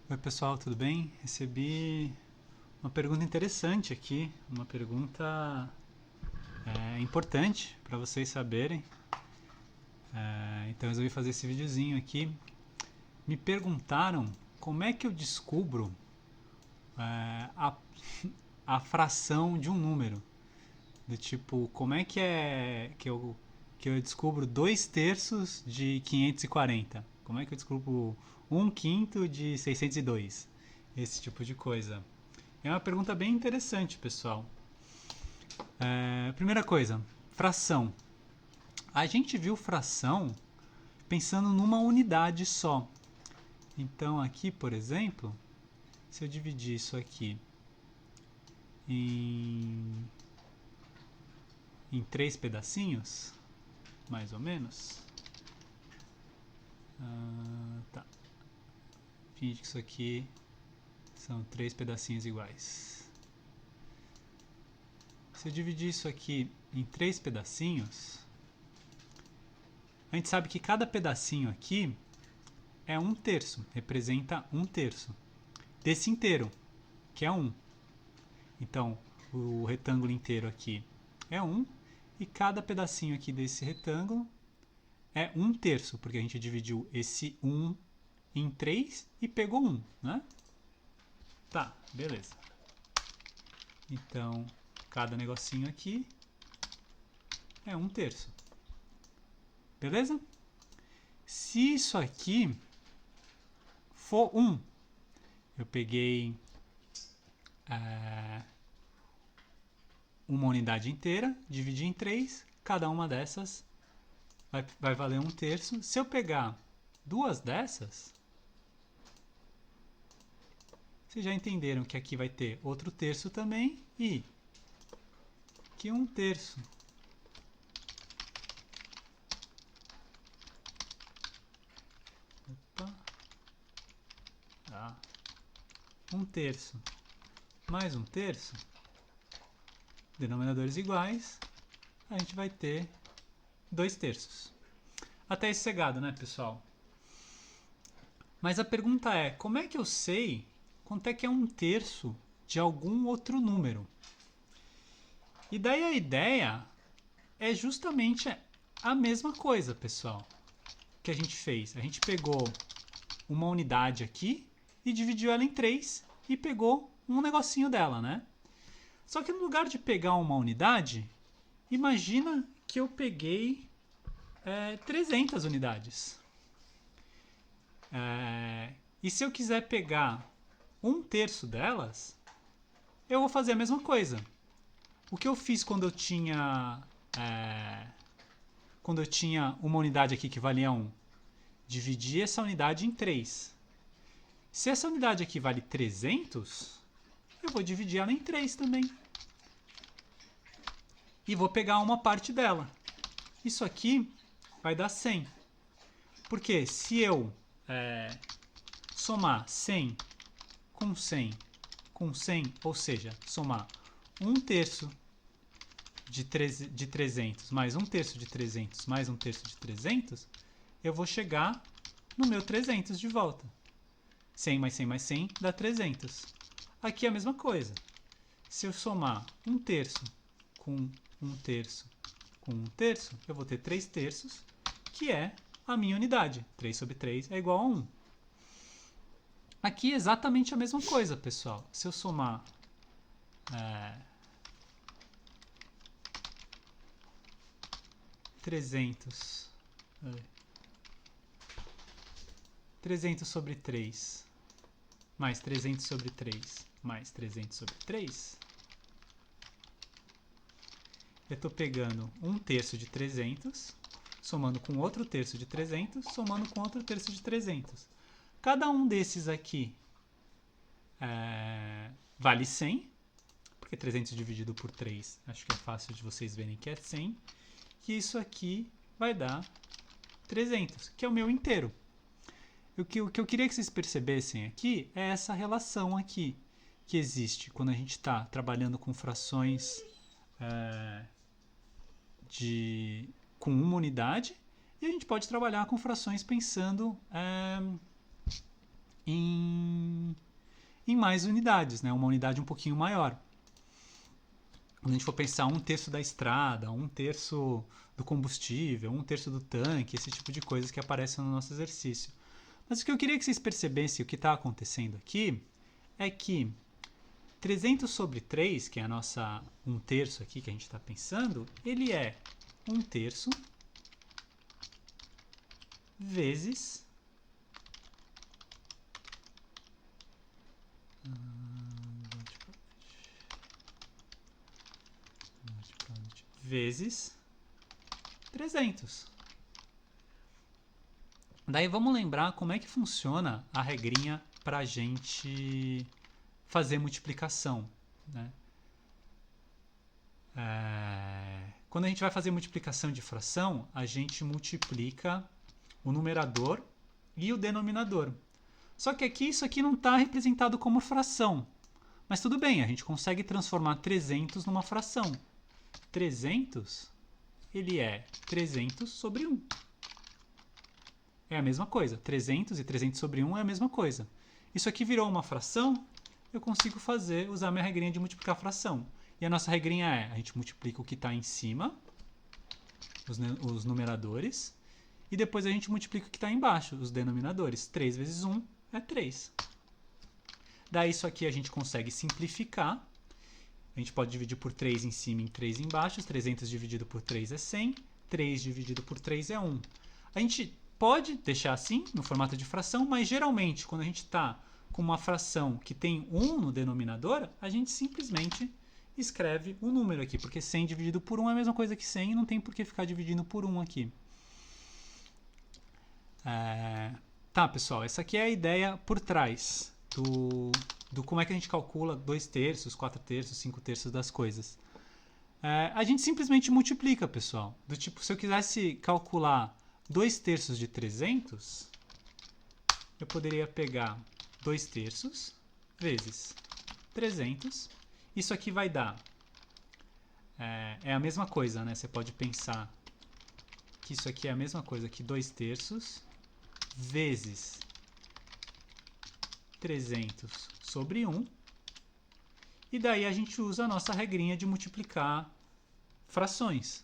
Oi pessoal, tudo bem? Recebi uma pergunta interessante aqui, uma pergunta importante para vocês saberem. Então eu resolvi fazer esse videozinho aqui. Me perguntaram como é que eu descubro é, a, a fração de um número. Do tipo, como é que eu descubro 2/3 de 540? Como é que eu descubro 1/5 de 602? Esse tipo de coisa. É uma pergunta bem interessante, pessoal. Primeira coisa, fração. A gente viu fração pensando numa unidade só. Então, aqui, por exemplo, se eu dividir isso aqui em, em 3 pedacinhos, mais ou menos. Tá. Finge que isso aqui são 3 pedacinhos iguais. Se eu dividir isso aqui em 3 pedacinhos, a gente sabe que cada pedacinho aqui é 1/3, representa 1/3 desse inteiro, que é 1. Então, o retângulo inteiro aqui é 1, e cada pedacinho aqui desse retângulo é 1/3, porque a gente dividiu esse 1 em 3 e pegou 1, né? Tá, beleza. Então, cada negocinho aqui é 1/3. Beleza? Se isso aqui for 1, eu peguei uma unidade inteira, dividi em 3, cada uma dessas vai valer 1/3. Se eu pegar duas dessas, vocês já entenderam que aqui vai ter outro terço também e que 1/3 1/3 mais 1/3, denominadores iguais, a gente vai ter 2/3. Até esse cegado, né, pessoal? Mas a pergunta é, como é que eu sei quanto é que é 1/3 de algum outro número? E daí a ideia é justamente a mesma coisa, pessoal, que a gente fez. A gente pegou uma unidade aqui e dividiu ela em 3 e pegou um negocinho dela, né? Só que no lugar de pegar uma unidade, imagina que eu peguei 300 unidades. E se eu quiser pegar 1/3 delas, eu vou fazer a mesma coisa. O que eu fiz quando eu tinha uma unidade aqui que valia 1? Dividi essa unidade em 3. Se essa unidade aqui vale 300, eu vou dividir ela em 3 também. E vou pegar uma parte dela. Isso aqui vai dar 100. Porque se eu somar 100 com 100 com 100, ou seja, somar 1/3 de 300 mais 1/3 de 300 mais 1/3 de 300, eu vou chegar no meu 300 de volta. 100 mais 100 mais 100 dá 300. Aqui é a mesma coisa. Se eu somar 1/3 com 1/3 com 1/3, eu vou ter 3/3, que é a minha unidade. 3 sobre 3 é igual a 1. Aqui é exatamente a mesma coisa, pessoal. Se eu somar 300 sobre 3 mais 300 sobre 3 mais 300 sobre 3, eu estou pegando 1/3 de 300, somando com outro terço de 300, somando com outro terço de 300. Cada um desses aqui vale 100, porque 300 dividido por 3, acho que é fácil de vocês verem que é 100, que isso aqui vai dar 300, que é o meu inteiro. O que eu queria que vocês percebessem aqui é essa relação aqui que existe quando a gente está trabalhando com frações com uma unidade, e a gente pode trabalhar com frações pensando em em mais unidades, né? Uma unidade um pouquinho maior. Quando a gente for pensar 1/3 da estrada, 1/3 do combustível, 1/3 do tanque, esse tipo de coisas que aparecem no nosso exercício. Mas o que eu queria que vocês percebessem, o que está acontecendo aqui, é que 300 sobre 3, que é a nossa 1/3 aqui que a gente está pensando, ele é 1/3 vezes vezes 300. Daí vamos lembrar como é que funciona a regrinha para a gente fazer multiplicação, né? Quando a gente vai fazer multiplicação de fração, a gente multiplica o numerador e o denominador. Só que aqui isso aqui não está representado como fração. Mas tudo bem, a gente consegue transformar 300 numa fração. 300, ele é 300 sobre 1. É a mesma coisa. 300 e 300 sobre 1 é a mesma coisa. Isso aqui virou uma fração, eu consigo usar minha regrinha de multiplicar fração. E a nossa regrinha é, a gente multiplica o que está em cima, os numeradores, e depois a gente multiplica o que está embaixo, os denominadores. 3 vezes 1 é 3. Daí isso aqui a gente consegue simplificar. A gente pode dividir por 3 em cima e 3 embaixo. 300 dividido por 3 é 100. 3 dividido por 3 é 1. A gente pode deixar assim, no formato de fração, mas geralmente, quando a gente está com uma fração que tem 1 no denominador, a gente simplesmente escreve o número aqui, porque 100 dividido por 1 é a mesma coisa que 100 e não tem por que ficar dividindo por 1 aqui. Tá, pessoal, essa aqui é a ideia por trás do como é que a gente calcula 2/3, 4/3, 5/3 das coisas. A gente simplesmente multiplica, pessoal. Do tipo, se eu quisesse calcular 2/3 de 300, eu poderia pegar 2/3 vezes 300. Isso aqui vai dar... É a mesma coisa, né? Você pode pensar que isso aqui é a mesma coisa que 2/3 vezes 300 sobre 1. E daí a gente usa a nossa regrinha de multiplicar frações.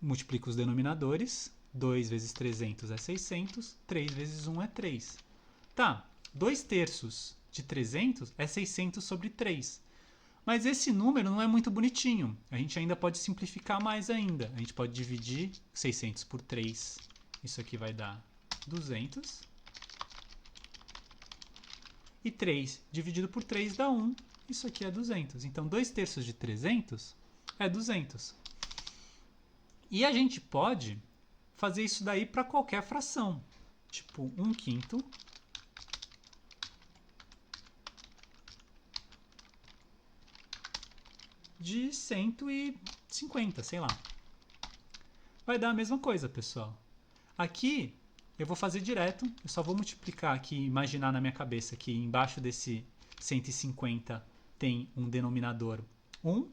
Multiplica os denominadores. 2 vezes 300 é 600. 3 vezes 1 é 3. Tá, 2/3 de 300 é 600 sobre 3. Mas esse número não é muito bonitinho. A gente ainda pode simplificar mais ainda. A gente pode dividir 600 por 3. Isso aqui vai dar 200. E 3 dividido por 3 dá 1. Isso aqui é 200. Então, 2/3 de 300 é 200. E a gente pode fazer isso daí para qualquer fração. Tipo, 1/5 de 150, sei lá. Vai dar a mesma coisa, pessoal. Aqui, eu vou fazer direto. Eu só vou multiplicar aqui, imaginar na minha cabeça que embaixo desse 150 tem um denominador 1.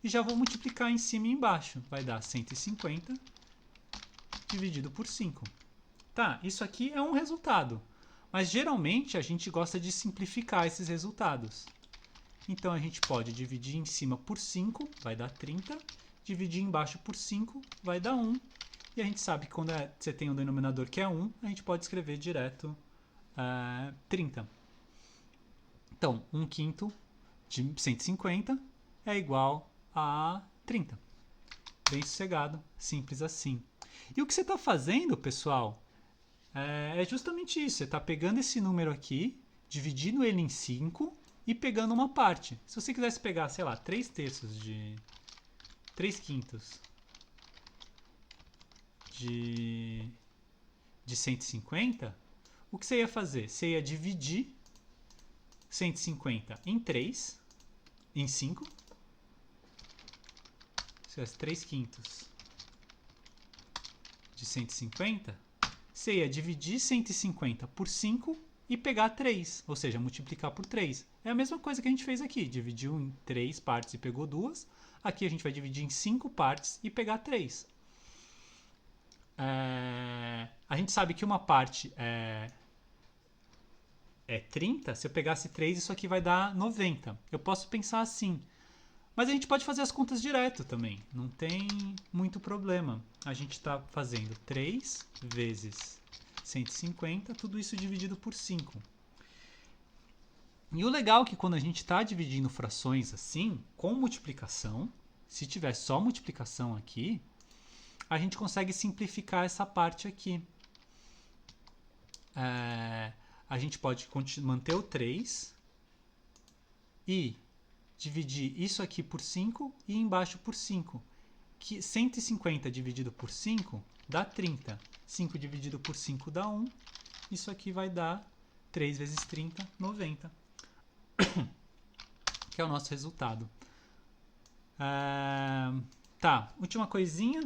E já vou multiplicar em cima e embaixo. Vai dar 150 dividido por 5. Tá, isso aqui é um resultado. Mas geralmente a gente gosta de simplificar esses resultados. Então a gente pode dividir em cima por 5, vai dar 30. Dividir embaixo por 5, vai dar 1. E a gente sabe que quando você tem um denominador que é 1, a gente pode escrever direto 30. Então, 1/5 de 150 é igual a 30. Bem sossegado, simples assim. E o que você está fazendo, pessoal, é justamente isso. Você está pegando esse número aqui, dividindo ele em 5 e pegando uma parte. Se você quisesse pegar, sei lá, 3/3 de... 3/5 de 150, o que você ia fazer? Você ia dividir 150 em 3, em 5. Se tivesse 3/5 de 150, você ia dividir 150 por 5 e pegar 3, ou seja, multiplicar por 3. É a mesma coisa que a gente fez aqui, dividiu em 3 partes e pegou 2. Aqui a gente vai dividir em 5 partes e pegar 3. A gente sabe que uma parte é 30, se eu pegasse 3, isso aqui vai dar 90. Eu posso pensar assim. Mas a gente pode fazer as contas direto também. Não tem muito problema. A gente está fazendo 3 vezes 150, tudo isso dividido por 5. E o legal é que quando a gente está dividindo frações assim, com multiplicação, se tiver só multiplicação aqui, a gente consegue simplificar essa parte aqui. A gente pode manter o 3 e dividir isso aqui por 5 e embaixo por 5. Que 150 dividido por 5 dá 30. 5 dividido por 5 dá 1. Isso aqui vai dar 3 vezes 30, 90. Que é o nosso resultado. Tá, última coisinha.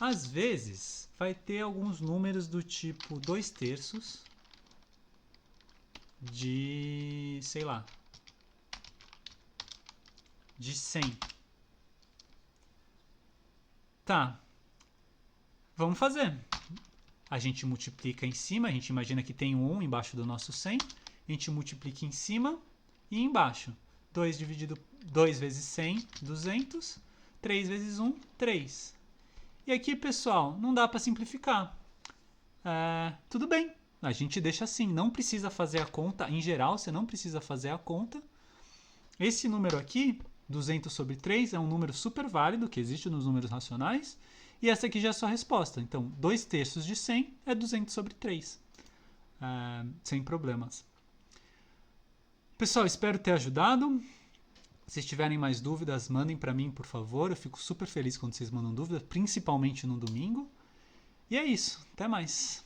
Às vezes vai ter alguns números do tipo 2/3 de, sei lá, de 100. Tá, vamos fazer. A gente multiplica em cima, a gente imagina que tem um 1 embaixo do nosso 100. A gente multiplica em cima e embaixo. 2 vezes 100, 200. 3 vezes 1, 3. E aqui, pessoal, não dá para simplificar. Tudo bem, a gente deixa assim. Não precisa fazer a conta. Em geral, você não precisa fazer a conta. Esse número aqui, 200 sobre 3, é um número super válido que existe nos números racionais. E essa aqui já é a sua resposta. Então, 2/3 de 100 é 200 sobre 3. Sem problemas. Pessoal, espero ter ajudado. Se tiverem mais dúvidas, mandem para mim, por favor. Eu fico super feliz quando vocês mandam dúvidas, principalmente no domingo. E é isso. Até mais.